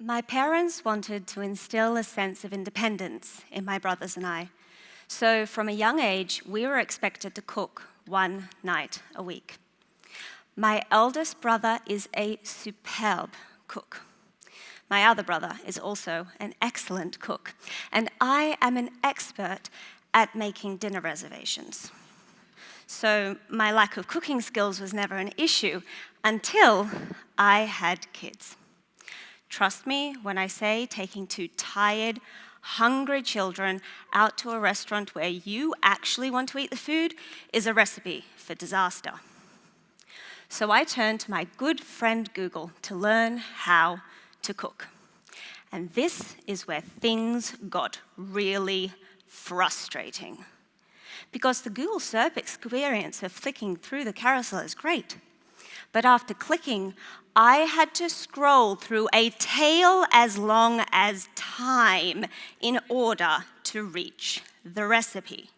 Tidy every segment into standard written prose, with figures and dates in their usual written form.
My parents wanted to instill a sense of independence in my brothers and I. So from a young age, we were expected to cook one night a week. My eldest brother is a superb cook. My other brother is also an excellent cook, and I am an expert at making dinner reservations. So my lack of cooking skills was never an issue until I had kids. Trust me when I say taking two tired, hungry children out to a restaurant where you actually want to eat the food is a recipe for disaster. So I turned to my good friend Google to learn how to cook. And this is where things got really frustrating. Because the Google search experience of flicking through the carousel is great. But after clicking, I had to scroll through a tale as long as time in order to reach the recipe.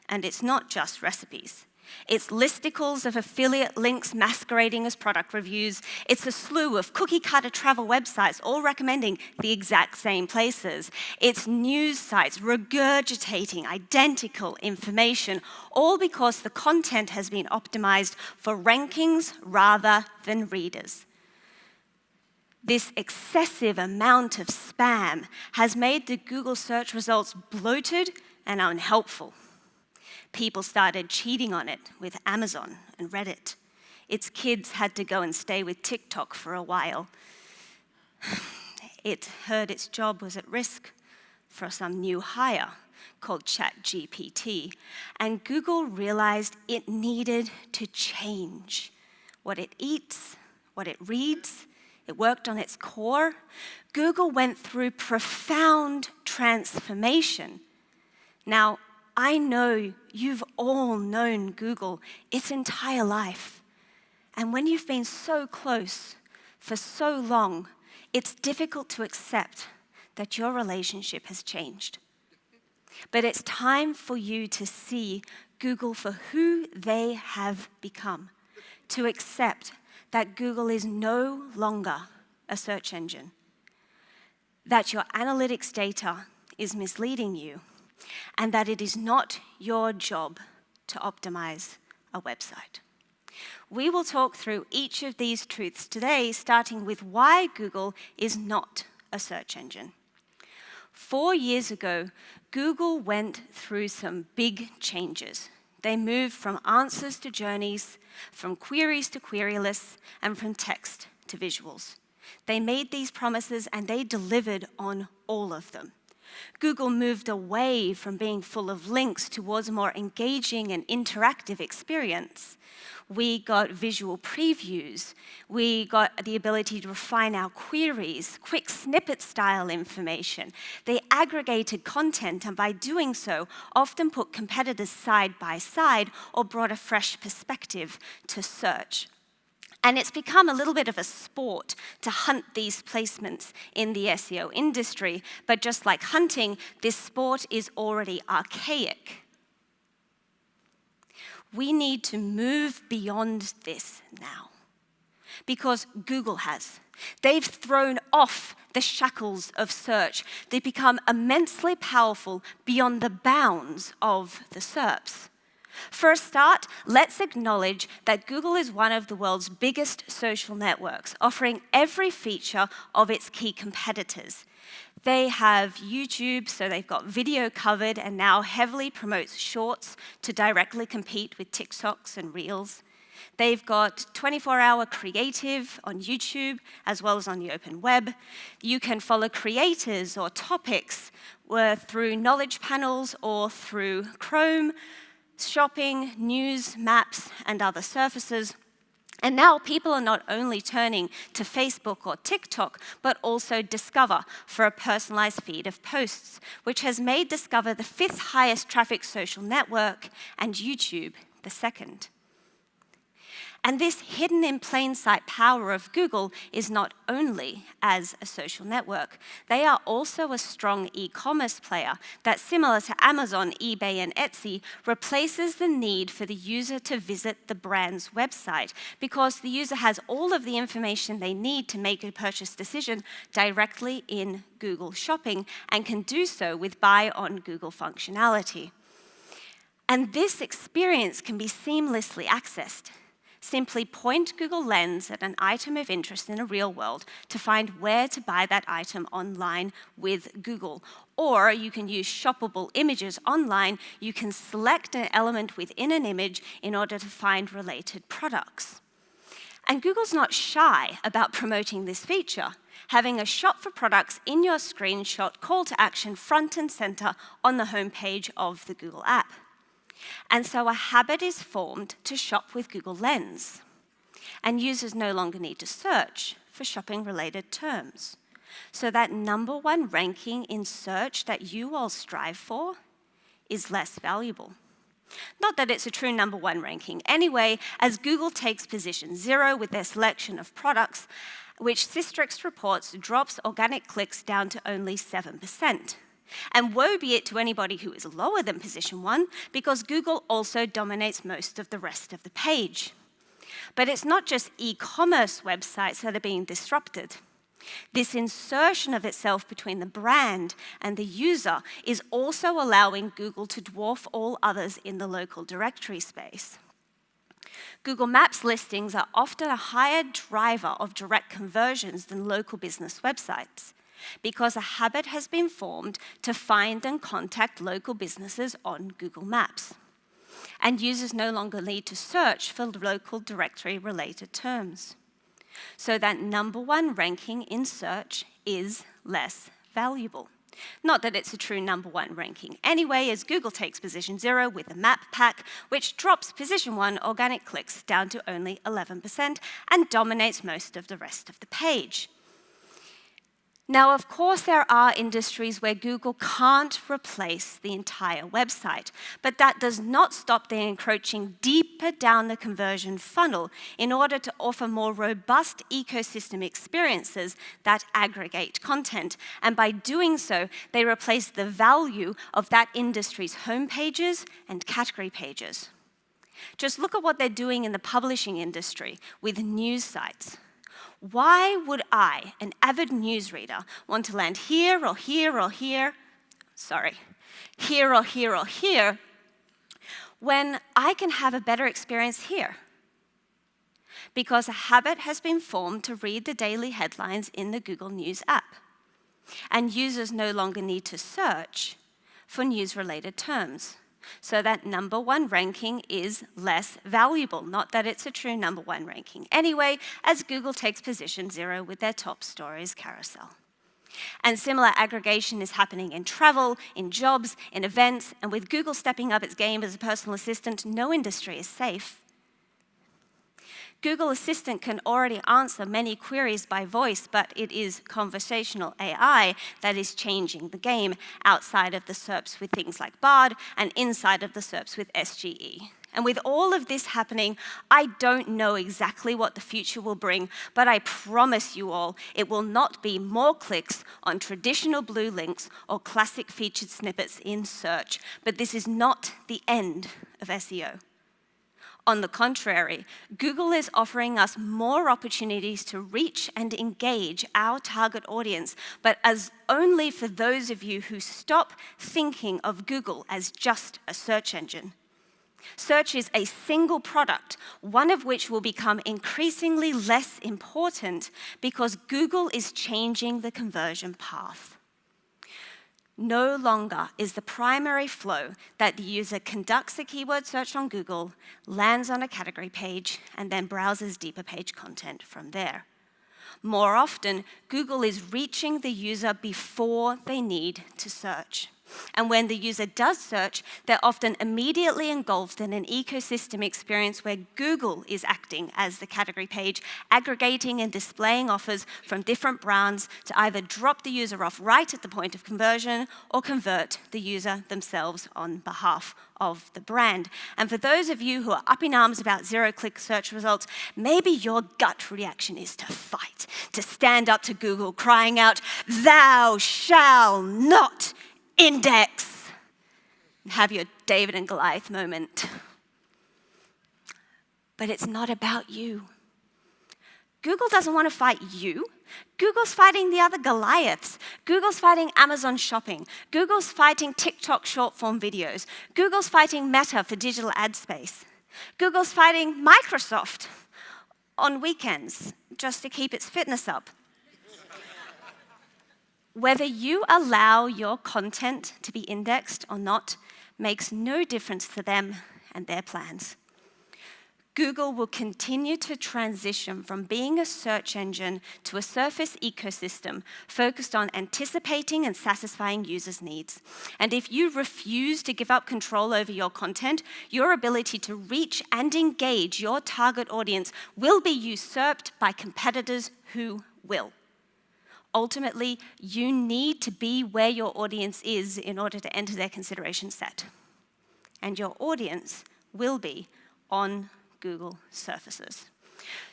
And it's not just recipes. It's listicles of affiliate links masquerading as product reviews. It's a slew of cookie-cutter travel websites all recommending the exact same places. It's news sites regurgitating identical information, all because the content has been optimized for rankings rather than readers. This excessive amount of spam has made the Google search results bloated and unhelpful. People started cheating on it with Amazon and Reddit. Its kids had to go and stay with TikTok for a while. It heard its job was at risk for some new hire called ChatGPT, and Google realized it needed to change what it eats, what it reads. It worked on its core. Google went through profound transformation. Now, I know you've all known Google its entire life. And when you've been so close for so long, it's difficult to accept that your relationship has changed. But it's time for you to see Google for who they have become, to accept that Google is no longer a search engine, that your analytics data is misleading you, and that it is not your job to optimize a website. We will talk through each of these truths today, starting with why Google is not a search engine. 4 years ago, Google went through some big changes. They moved from answers to journeys, from queries to query lists, and from text to visuals. They made these promises and they delivered on all of them. Google moved away from being full of links towards a more engaging and interactive experience. We got visual previews. We got the ability to refine our queries, quick snippet-style information. They aggregated content, and by doing so, often put competitors side by side or brought a fresh perspective to search. And it's become a little bit of a sport to hunt these placements in the SEO industry. But just like hunting, this sport is already archaic. We need to move beyond this now, because Google has. They've thrown off the shackles of search. They've become immensely powerful beyond the bounds of the SERPs. For a start, let's acknowledge that Google is one of the world's biggest social networks, offering every feature of its key competitors. They have YouTube, so they've got video covered, and now heavily promotes Shorts to directly compete with TikToks and Reels. They've got 24-hour creative on YouTube, as well as on the open web. You can follow creators or topics through knowledge panels or through Chrome, shopping, news, maps, and other surfaces. And now people are not only turning to Facebook or TikTok, but also Discover for a personalized feed of posts, which has made Discover the 5th highest traffic social network and YouTube the 2nd. And this hidden in plain sight power of Google is not only as a social network, they are also a strong e-commerce player that, similar to Amazon, eBay, and Etsy, replaces the need for the user to visit the brand's website because the user has all of the information they need to make a purchase decision directly in Google Shopping and can do so with Buy on Google functionality. And this experience can be seamlessly accessed. Simply point Google Lens at an item of interest in a real world to find where to buy that item online with Google. Or you can use shoppable images online. You can select an element within an image in order to find related products. And Google's not shy about promoting this feature, having a shop for products in your screenshot call to action front and center on the homepage of the Google app. And so a habit is formed to shop with Google Lens. And users no longer need to search for shopping-related terms. So that #1 ranking in search that you all strive for is less valuable. Not that it's a true #1 ranking anyway, as Google takes position 0 with their selection of products, which 𝗙cie𝗹𝗹𝗎 reports drops organic clicks down to only 7%. And woe be it to anybody who is lower than position 1, because Google also dominates most of the rest of the page. But it's not just e-commerce websites that are being disrupted. This insertion of itself between the brand and the user is also allowing Google to dwarf all others in the local directory space. Google Maps listings are often a higher driver of direct conversions than local business websites, because a habit has been formed to find and contact local businesses on Google Maps. And users no longer need to search for local directory-related terms. So that #1 ranking in search is less valuable. Not that it's a true #1 ranking anyway, as Google takes position 0 with a map pack, which drops position 1 organic clicks down to only 11% and dominates most of the rest of the page. Now, of course, there are industries where Google can't replace the entire website, but that does not stop them encroaching deeper down the conversion funnel in order to offer more robust ecosystem experiences that aggregate content. And by doing so, they replace the value of that industry's homepages and category pages. Just look at what they're doing in the publishing industry with news sites. Why would I, an avid newsreader, want to land here or here or here, here or here or here, when I can have a better experience here? Because a habit has been formed to read the daily headlines in the Google News app. And users no longer need to search for news-related terms. So that #1 ranking is less valuable. Not that it's a true #1 ranking anyway, as Google takes position 0 with their top stories carousel. And similar aggregation is happening in travel, in jobs, in events, and with Google stepping up its game as a personal assistant, no industry is safe. Google Assistant can already answer many queries by voice, but it is conversational AI that is changing the game outside of the SERPs with things like Bard and inside of the SERPs with SGE. And with all of this happening, I don't know exactly what the future will bring, but I promise you all it will not be more clicks on traditional blue links or classic featured snippets in search. But this is not the end of SEO. On the contrary, Google is offering us more opportunities to reach and engage our target audience, but as only for those of you who stop thinking of Google as just a search engine. Search is a single product, one of which will become increasingly less important because Google is changing the conversion path. No longer is the primary flow that the user conducts a keyword search on Google, lands on a category page, and then browses deeper page content from there. More often, Google is reaching the user before they need to search. And when the user does search, they're often immediately engulfed in an ecosystem experience where Google is acting as the category page, aggregating and displaying offers from different brands to either drop the user off right at the point of conversion or convert the user themselves on behalf of the brand. And for those of you who are up in arms about zero-click search results, maybe your gut reaction is to fight, to stand up to Google crying out, "Thou shalt not index," and have your David and Goliath moment. But it's not about you. Google doesn't want to fight you. Google's fighting the other Goliaths. Google's fighting Amazon Shopping. Google's fighting TikTok short-form videos. Google's fighting Meta for digital ad space. Google's fighting Microsoft on weekends just to keep its fitness up. Whether you allow your content to be indexed or not makes no difference to them and their plans. Google will continue to transition from being a search engine to a surface ecosystem focused on anticipating and satisfying users' needs. And if you refuse to give up control over your content, your ability to reach and engage your target audience will be usurped by competitors who will. Ultimately, you need to be where your audience is in order to enter their consideration set. And your audience will be on Google surfaces.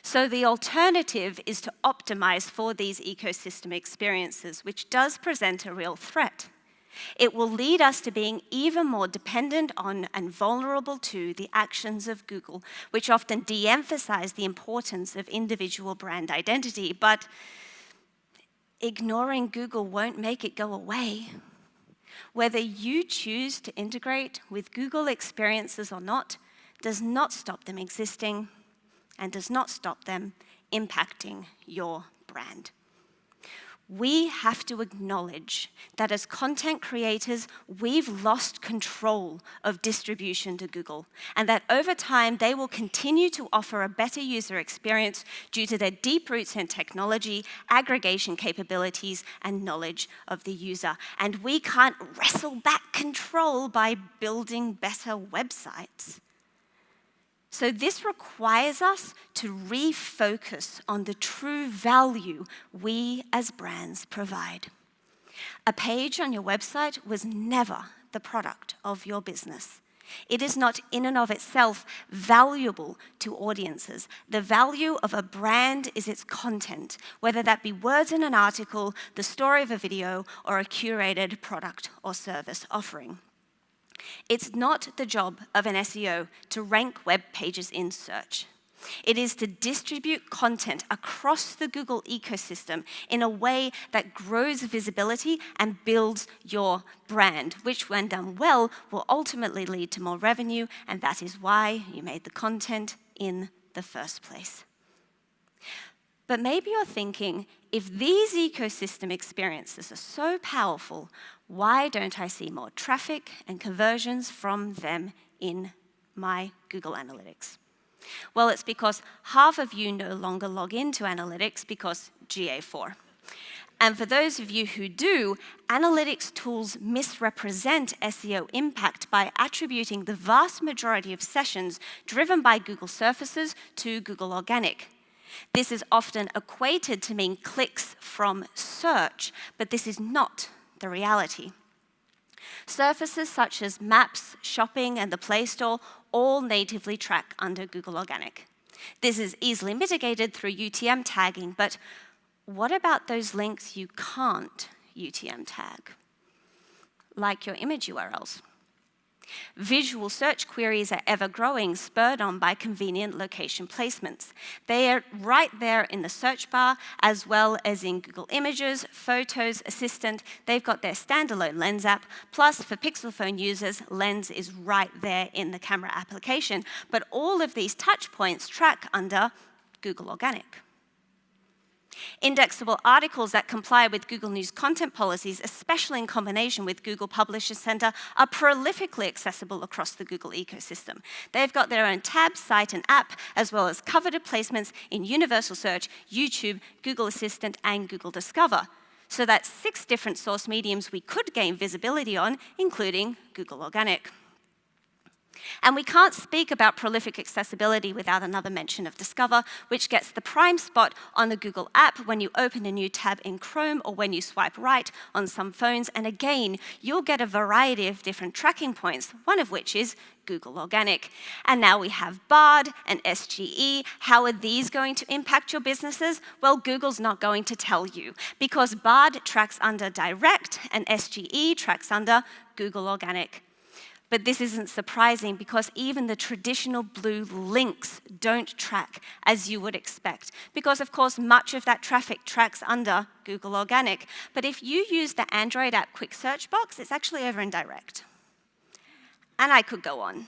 So the alternative is to optimize for these ecosystem experiences, which does present a real threat. It will lead us to being even more dependent on and vulnerable to the actions of Google, which often de-emphasize the importance of individual brand identity. But ignoring Google won't make it go away. Whether you choose to integrate with Google experiences or not does not stop them existing and does not stop them impacting your brand. We have to acknowledge that as content creators, we've lost control of distribution to Google, and that over time, they will continue to offer a better user experience due to their deep roots in technology, aggregation capabilities, and knowledge of the user. And we can't wrestle back control by building better websites. So this requires us to refocus on the true value we as brands provide. A page on your website was never the product of your business. It is not in and of itself valuable to audiences. The value of a brand is its content, whether that be words in an article, the story of a video, or a curated product or service offering. It's not the job of an SEO to rank web pages in search. It is to distribute content across the Google ecosystem in a way that grows visibility and builds your brand, which when done well will ultimately lead to more revenue, and that is why you made the content in the first place. But maybe you're thinking, if these ecosystem experiences are so powerful, why don't I see more traffic and conversions from them in my Google Analytics? Well, it's because half of you no longer log into Analytics because GA4. And for those of you who do, analytics tools misrepresent SEO impact by attributing the vast majority of sessions driven by Google surfaces to Google Organic. This is often equated to mean clicks from search, but this is not the reality. Surfaces such as Maps, Shopping, and the Play Store all natively track under Google Organic. This is easily mitigated through UTM tagging, but what about those links you can't UTM tag? Like your image URLs. Visual search queries are ever growing, spurred on by convenient location placements. They are right there in the search bar, as well as in Google Images, Photos, Assistant. They've got their standalone Lens app. Plus, for Pixel phone users, Lens is right there in the camera application. But all of these touch points track under Google Organic. Indexable articles that comply with Google News content policies, especially in combination with Google Publisher Center, are prolifically accessible across the Google ecosystem. They've got their own tab, site, and app, as well as coveted placements in Universal Search, YouTube, Google Assistant, and Google Discover. So that's 6 different source mediums we could gain visibility on, including Google Organic. And we can't speak about prolific accessibility without another mention of Discover, which gets the prime spot on the Google app when you open a new tab in Chrome or when you swipe right on some phones. And again, you'll get a variety of different tracking points, one of which is Google Organic. And now we have Bard and SGE. How are these going to impact your businesses? Well, Google's not going to tell you, because Bard tracks under Direct and SGE tracks under Google Organic. But this isn't surprising, because even the traditional blue links don't track as you would expect, because of course much of that traffic tracks under Google Organic. But if you use the Android app quick search box, it's actually over in Direct. And I could go on.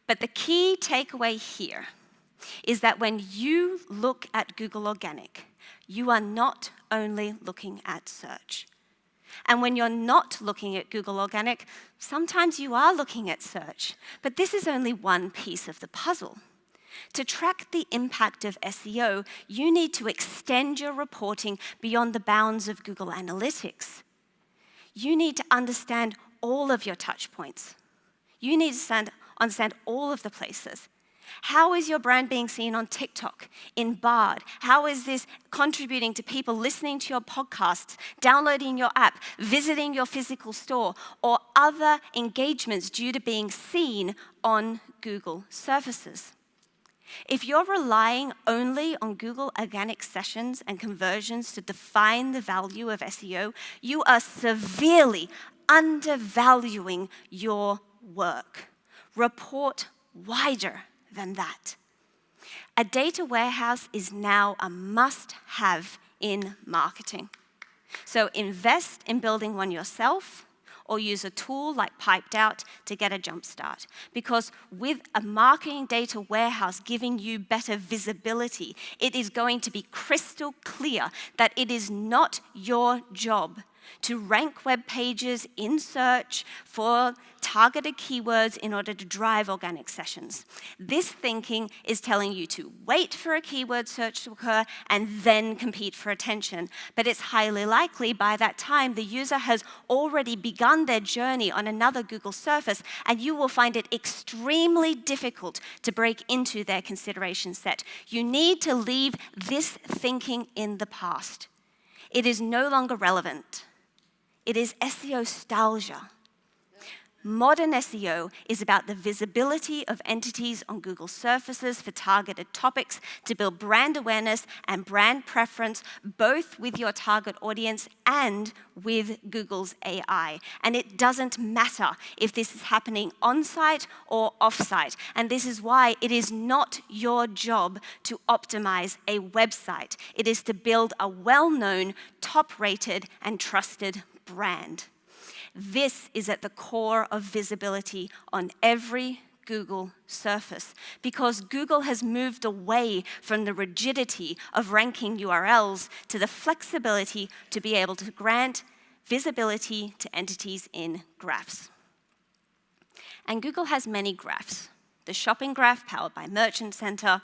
But the key takeaway here is that when you look at Google Organic, you are not only looking at search. And when you're not looking at Google Organic, sometimes you are looking at search. But this is only one piece of the puzzle. To track the impact of SEO, you need to extend your reporting beyond the bounds of Google Analytics. You need to understand all of your touch points. You need to understand all of the places. How is your brand being seen on TikTok, in Bard? How is this contributing to people listening to your podcasts, downloading your app, visiting your physical store, or other engagements due to being seen on Google surfaces? If you're relying only on Google Organic sessions and conversions to define the value of SEO, you are severely undervaluing your work. Report wider than that. A data warehouse is now a must-have in marketing. So invest in building one yourself, or use a tool like Piped Out to get a jump start. Because with a marketing data warehouse giving you better visibility, it is going to be crystal clear that it is not your job to rank web pages in search for targeted keywords in order to drive organic sessions. This thinking is telling you to wait for a keyword search to occur and then compete for attention. But it's highly likely by that time the user has already begun their journey on another Google surface, and you will find it extremely difficult to break into their consideration set. You need to leave this thinking in the past. It is no longer relevant. It is SEO nostalgia. Modern SEO is about the visibility of entities on Google surfaces for targeted topics to build brand awareness and brand preference, both with your target audience and with Google's AI. And it doesn't matter if this is happening on-site or off-site. And this is why it is not your job to optimize a website. It is to build a well-known, top-rated, and trusted brand. This is at the core of visibility on every Google surface, because Google has moved away from the rigidity of ranking URLs to the flexibility to be able to grant visibility to entities in graphs. And Google has many graphs. The shopping graph powered by Merchant Center,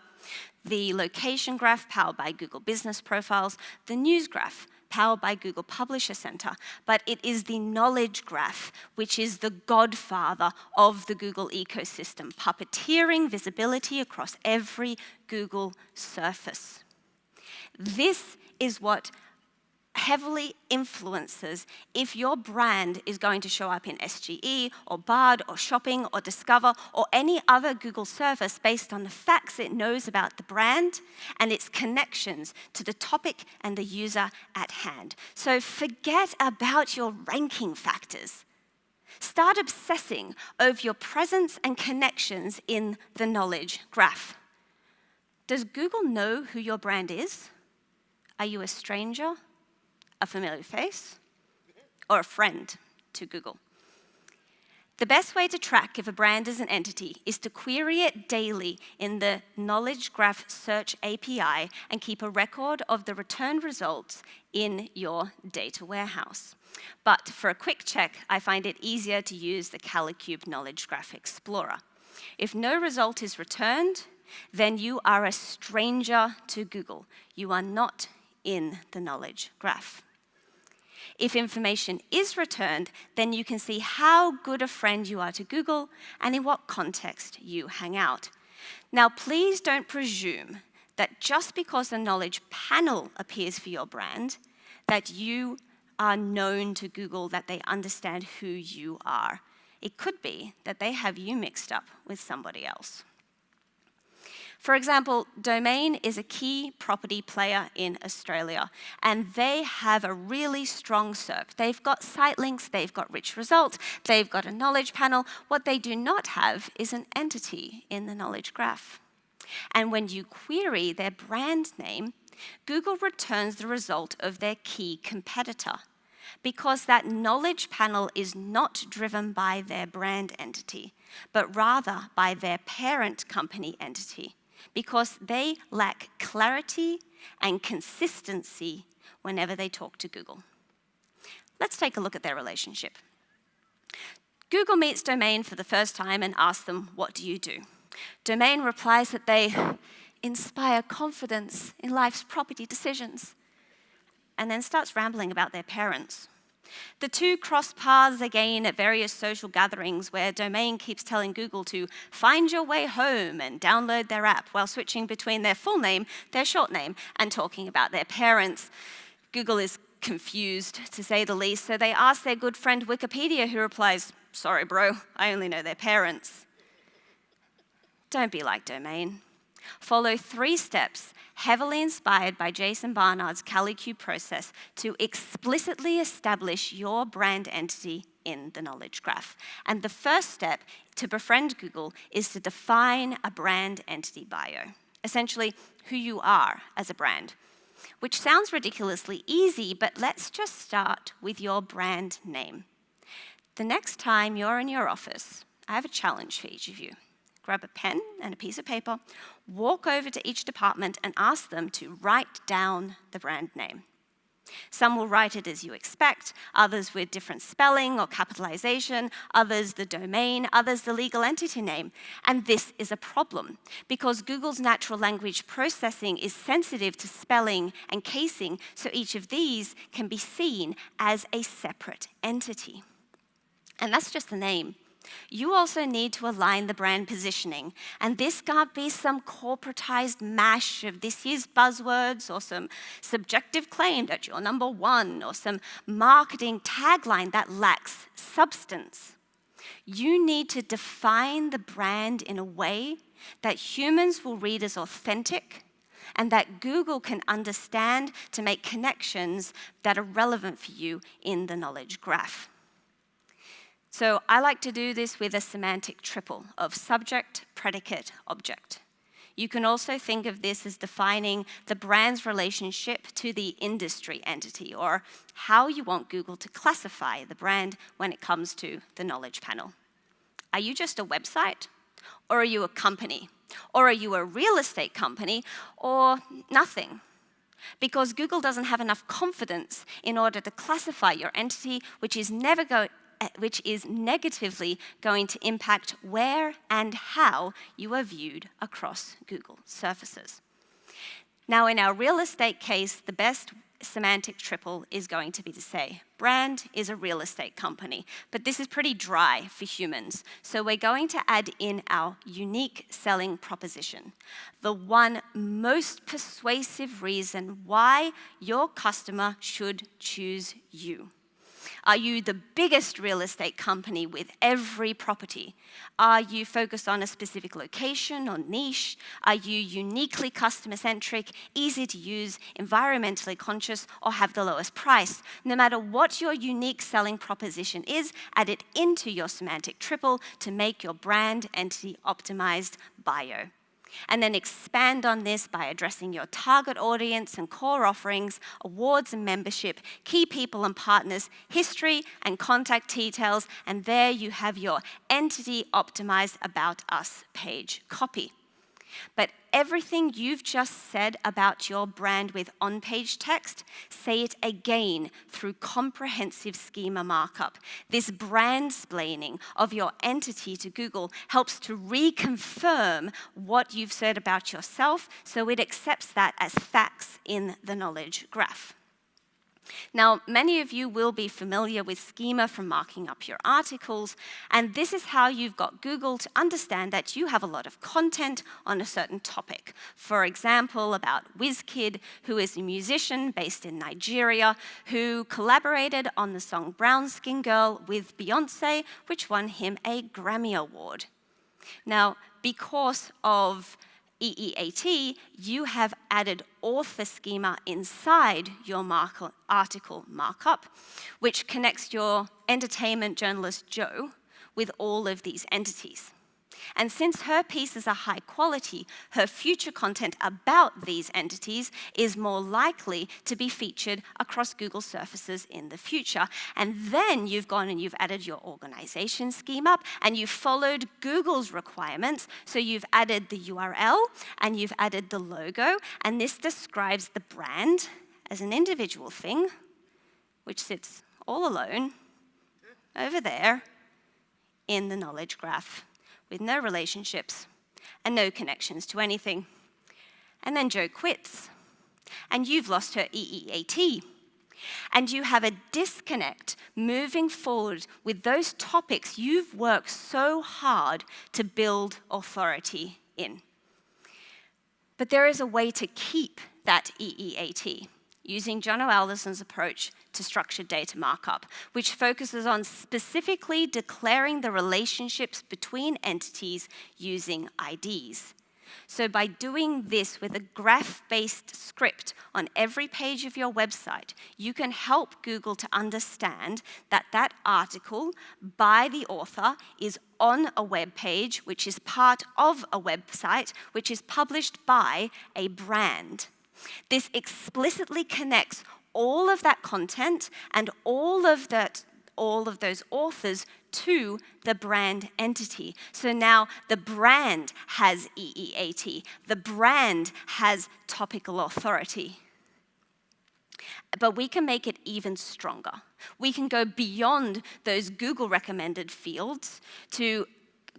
the location graph powered by Google Business Profiles, the news graph powered by Google Publisher Center, but it is the knowledge graph, which is the godfather of the Google ecosystem, puppeteering visibility across every Google surface. This is what heavily influences if your brand is going to show up in SGE or Bard or Shopping or Discover or any other Google service based on the facts it knows about the brand and its connections to the topic and the user at hand. So forget about your ranking factors. Start obsessing over your presence and connections in the knowledge graph. Does Google know who your brand is? Are you a stranger, a familiar face, or a friend to Google? The best way to track if a brand is an entity is to query it daily in the Knowledge Graph Search API and keep a record of the returned results in your data warehouse. But for a quick check, I find it easier to use the 𝗙liche Knowledge Graph Explorer. If no result is returned, then you are a stranger to Google. You are not in the knowledge graph. If information is returned, then you can see how good a friend you are to Google and in what context you hang out. Now, please don't presume that just because a knowledge panel appears for your brand, that you are known to Google, that they understand who you are. It could be that they have you mixed up with somebody else. For example, Domain is a key property player in Australia, and they have a really strong SERP. They've got site links, they've got rich results, they've got a knowledge panel. What they do not have is an entity in the knowledge graph. And when you query their brand name, Google returns the result of their key competitor, because that knowledge panel is not driven by their brand entity, but rather by their parent company entity, because they lack clarity and consistency whenever they talk to Google. Let's take a look at their relationship. Google meets Domain for the first time and asks them, "What do you do?" Domain replies that they inspire confidence in life's property decisions, and then starts rambling about their parents. The two cross paths again at various social gatherings where Domain keeps telling Google to find your way home and download their app while switching between their full name, their short name, and talking about their parents. Google is confused, to say the least, so they ask their good friend Wikipedia, who replies, "Sorry, bro, I only know their parents." Don't be like Domain. Follow 3 steps, heavily inspired by Jason Barnard's 𝗙cie𝗹𝗹liche process, to explicitly establish your brand entity in the knowledge graph. And the first step to befriend Google is to define a brand entity bio, essentially who you are as a brand, which sounds ridiculously easy, but let's just start with your brand name. The next time you're in your office, I have a challenge for each of you. Grab a pen and a piece of paper, walk over to each department and ask them to write down the brand name. Some will write it as you expect, others with different spelling or capitalization, others the domain, others the legal entity name. And this is a problem because Google's natural language processing is sensitive to spelling and casing, so each of these can be seen as a separate entity. And that's just the name. You also need to align the brand positioning, and this can't be some corporatized mash of this year's buzzwords or some subjective claim that you're number 1 or some marketing tagline that lacks substance. You need to define the brand in a way that humans will read as authentic and that Google can understand to make connections that are relevant for you in the knowledge graph. So I like to do this with a semantic triple of subject, predicate, object. You can also think of this as defining the brand's relationship to the industry entity, or how you want Google to classify the brand when it comes to the knowledge panel. Are you just a website? Or are you a company? Or are you a real estate company? Or nothing? Because Google doesn't have enough confidence in order to classify your entity, which is negatively going to impact where and how you are viewed across Google surfaces. Now, in our real estate case, the best semantic triple is going to be to say, brand is a real estate company, but this is pretty dry for humans, so we're going to add in our unique selling proposition, the one most persuasive reason why your customer should choose you. Are you the biggest real estate company with every property? Are you focused on a specific location or niche? Are you uniquely customer-centric, easy to use, environmentally conscious, or have the lowest price? No matter what your unique selling proposition is, add it into your semantic triple to make your brand entity optimized bio. And then expand on this by addressing your target audience and core offerings, awards and membership, key people and partners, history and contact details, and there you have your entity optimized About Us page copy. But everything you've just said about your brand with on-page text, say it again through comprehensive schema markup. This brand-splaining of your entity to Google helps to reconfirm what you've said about yourself, so it accepts that as facts in the knowledge graph. Now, many of you will be familiar with schema from marking up your articles, and this is how you've got Google to understand that you have a lot of content on a certain topic. For example, about 𝗙cie𝗹𝗹😏, who is a musician based in Nigeria, who collaborated on the song Brown Skin Girl with Beyoncé, which won him a Grammy Award. Now, because of 𝗙cie𝗹𝗹😏, you have added author schema inside your article markup, which connects your entertainment journalist Joe with all of these entities. And since her pieces are high quality, her future content about these entities is more likely to be featured across Google surfaces in the future. And then you've gone and you've added your organization schema, and you've followed Google's requirements. So you've added the URL, and you've added the logo, and this describes the brand as an individual thing, which sits all alone over there in the knowledge graph, with no relationships and no connections to anything. And then Joe quits, and you've lost her 𝗙cie𝗹𝗏. And you have a disconnect moving forward with those topics you've worked so hard to build authority in. But there is a way to keep that 𝗙cie𝗹𝗏, using John Alderson's approach to structured data markup, which focuses on specifically declaring the relationships between entities using IDs. So by doing this with a graph-based script on every page of your website, you can help Google to understand that that article by the author is on a web page, which is part of a website, which is published by a brand. This explicitly connects all of that content and all of those authors to the brand entity. So now the brand has 𝗙cie𝗹𝗏. The brand has topical authority. But we can make it even stronger. We can go beyond those Google recommended fields to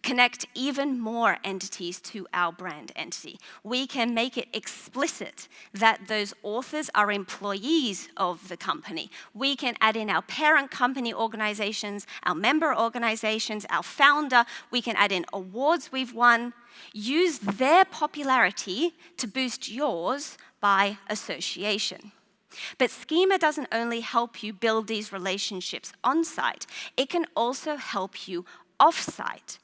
connect even more entities to our brand entity. We can make it explicit that those authors are employees of the company. We can add in our parent company organizations, our member organizations, our founder. We can add in awards we've won. Use their popularity to boost yours by association. But schema doesn't only help you build these relationships on-site, it can also help you off-site.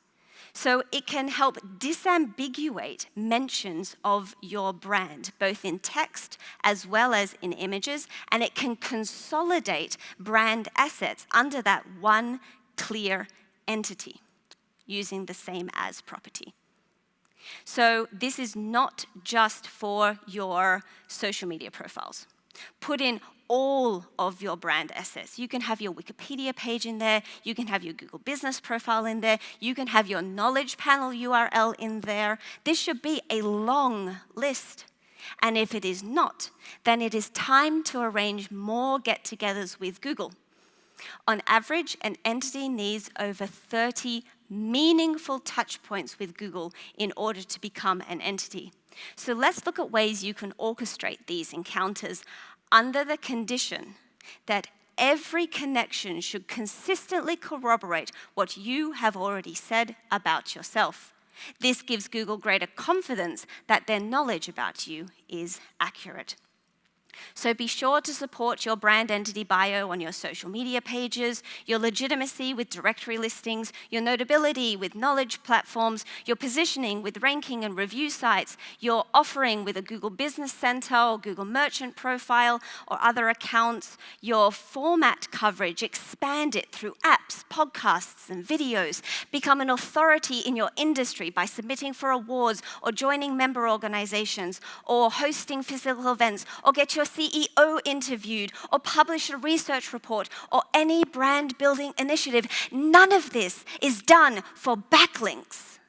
So it can help disambiguate mentions of your brand, both in text as well as in images, and it can consolidate brand assets under that one clear entity using the same as property. So this is not just for your social media profiles. Put in all of your brand assets. You can have your Wikipedia page in there, you can have your Google business profile in there, you can have your knowledge panel URL in there. This should be a long list. And if it is not, then it is time to arrange more get-togethers with Google. On average, an entity needs over 30 meaningful touch points with Google in order to become an entity. So let's look at ways you can orchestrate these encounters under the condition that every connection should consistently corroborate what you have already said about yourself. This gives Google greater confidence that their knowledge about you is accurate. So be sure to support your brand entity bio on your social media pages, your legitimacy with directory listings, your notability with knowledge platforms, your positioning with ranking and review sites, your offering with a Google Business Center or Google Merchant Profile or other accounts, your format coverage, expand it through apps, podcasts, and videos. Become an authority in your industry by submitting for awards or joining member organizations or hosting physical events or get your CEO interviewed or publish a research report or any brand building initiative. None of this is done for backlinks,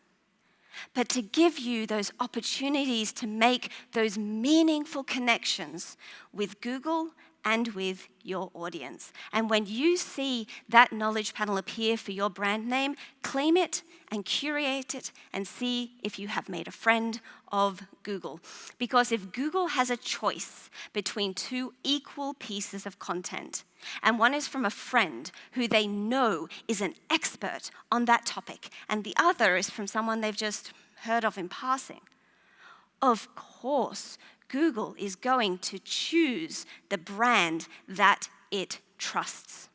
but to give you those opportunities to make those meaningful connections with Google and with your audience. And when you see that knowledge panel appear for your brand name, claim it and curate it and see if you have made a friend of Google. Because if Google has a choice between two equal pieces of content, and one is from a friend who they know is an expert on that topic, and the other is from someone they've just heard of in passing, of course, Google is going to choose the brand that it trusts.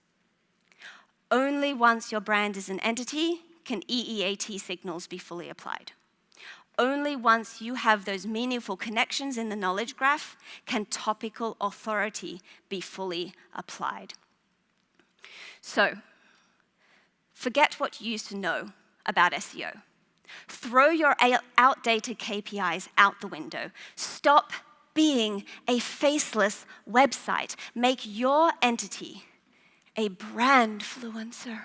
Only once your brand is an entity can EEAT signals be fully applied. Only once you have those meaningful connections in the knowledge graph can topical authority be fully applied. So, forget what you used to know about SEO. Throw your outdated KPIs out the window. Stop being a faceless website. Make your entity a brand fluencer.